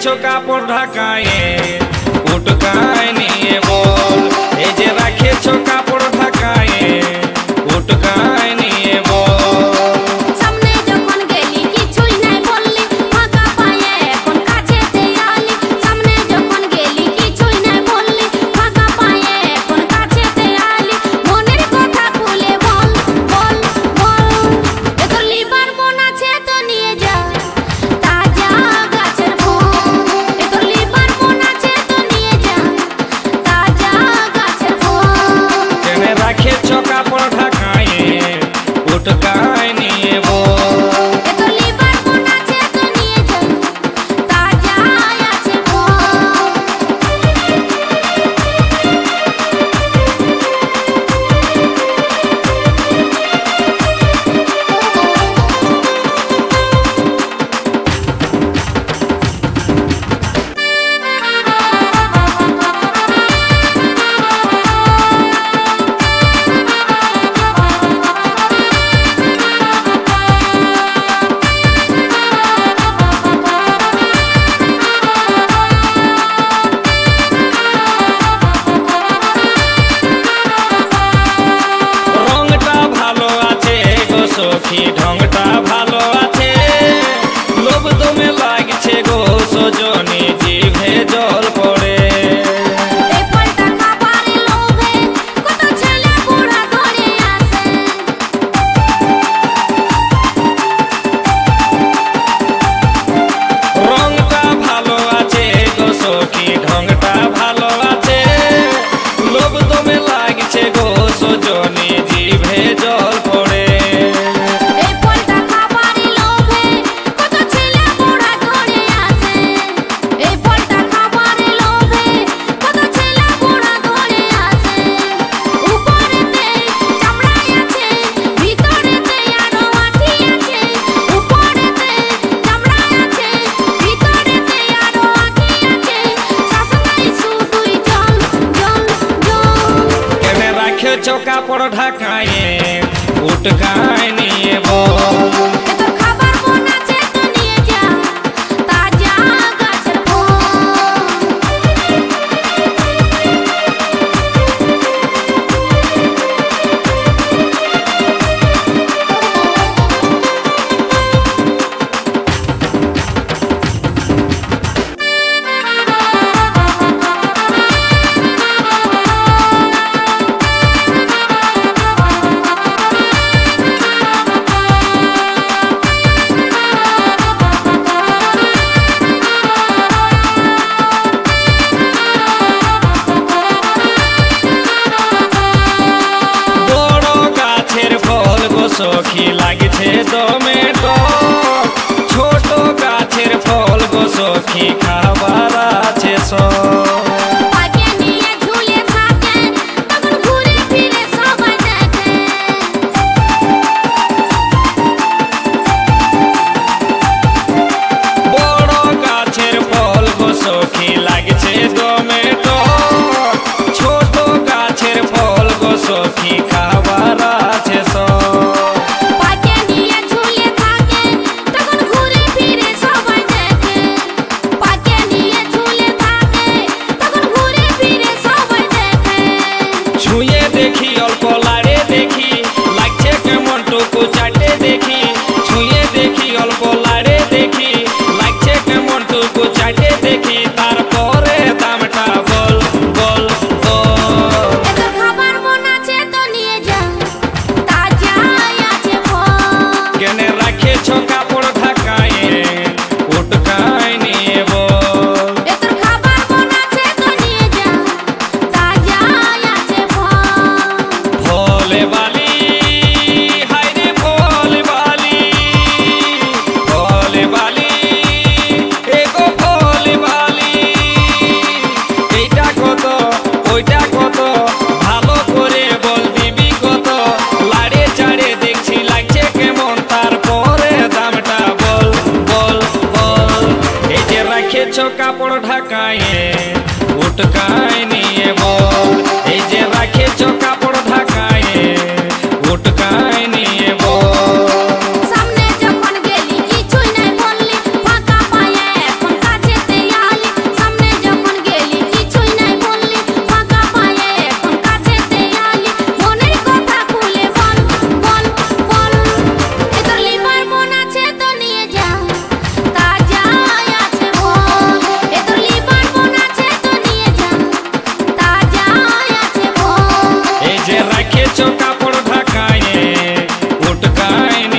রেখেছো কাপড় ঢাকায়ে উটকায় নিয়ে বল, এই যে রেখেছো কাপড় ঢাকায়ে উটকায় নিয়ে বল। সামনে যখন গেলি কিছুই নাই বললি, ফাঁকা পায়ে এখন কাছেতে আলি। সামনে যখন গেলি কিছুই নাই বললি, ফাঁকা পায়ে এখন কাছেতে আলি। মনের কথা খুলে বল বল বল, এ তোর লিভার বোন আছে তো নিয়ে যা তাজা গাছের ফল। এ তোর লিভার বোন আছে তো নিয়ে যা তাজা গাছের ফল। কেনে রেখেছো কাপড় ঢাকায়ে উটকায় নিয়ে বল। এ তোর লিভার বোন আছে তো নিয়ে যা তাজা আছে ফল। রংটা ভালো আছে গো সখী, ঢংটা ভালো আছে, লোভ দমে লাগছে গো সজনী, জিভে জল পড়ে। এই ফলটা খাবারে লোভে কত ছেলে বুড়া ধরে আসে। রংটা ভালো আছে গো সখী, ঢংটা ভালো আছে, লোভ দমে লাগছে গো সজনী, জিভে জল পড়ে। এই ফলটা খাবারে লোভে কত ছেলে বুড়া ধরে আসে। এই ফলটা খাবারে লোভে কত ছেলে বুড়া ধরে আসে। উপরেতে চামড়াই আছে, ভিতরেতে আরো আঠি আছে। উপরেতে চামড়াই আছে, ভিতরেতে আরো আঠি আছে। শাসনাই শুধুই জল জল জল। কেনে রাখেছো কাপড় ঢাকায়ে উটকায় নিয়ে বল। এ তোর খাবার বোন আছে তো নিয়ে যা তাজা গাছের ফল। বড় গাছের ফল গো সখী লাগছে দমে টক, ছোট গাছের ফল গো সখী খাবার আছে সব। পাকে নিয়ে ঝুলে থাকে তখন ঘুরে ফিরে সবাই দেখে। বড় গাছের ফল গো সখী লাগছে দমে টক, ছোট গাছের ফল গো সখী খাবার আছে সব। পাকে নিয়ে ঝুলে থাকে তখন ঘুরে ফিরে সবাই দেখে। পাকে নিয়ে ঝুলে থাকে তখন ঘুরে ফিরে সবাই দেখে। ছুঁয়ে দেখি অল্প লাড়ে দেখি, লাগছে কেমন টুকু চাটে দেখি। ছুঁয়ে দেখি অল্প লাড়ে দেখি, লাগছে কেমন টুকু চাটে দেখি। তারপরে দামটা বল বল বল। এ তোর খাবার বোন আছে তো নিয়ে যা তাজা আছে ফল। কেনে রাখেছো কাপড় ঢাকায়ে উটকায় নিয়ে বল। এ তোর খাবার বোন আছে তো নিয়ে যা তাজা আছে ফল। ফলে বালি হায়রে ফলে বালি, ফলে বালি এগো ফলে বালি। এইটা কত ওইটা কত, ভালো করে বল দিবি কত। লাড়ে চাড়ে দেখছি লাগছে কেমন, তারপরে দামটা বল বল বল। এই যে রেখেছো কাপড় ঢাকায়ে উটকায় নিয়ে বল, এই যে রেখেছো কাপড় ঢাকায়ে উটকায় নিয়ে বল। সামনে যখন গেলি কিছুই নাই বললি, ফাঁকা পায়ে এখন কাছেতে হয়নি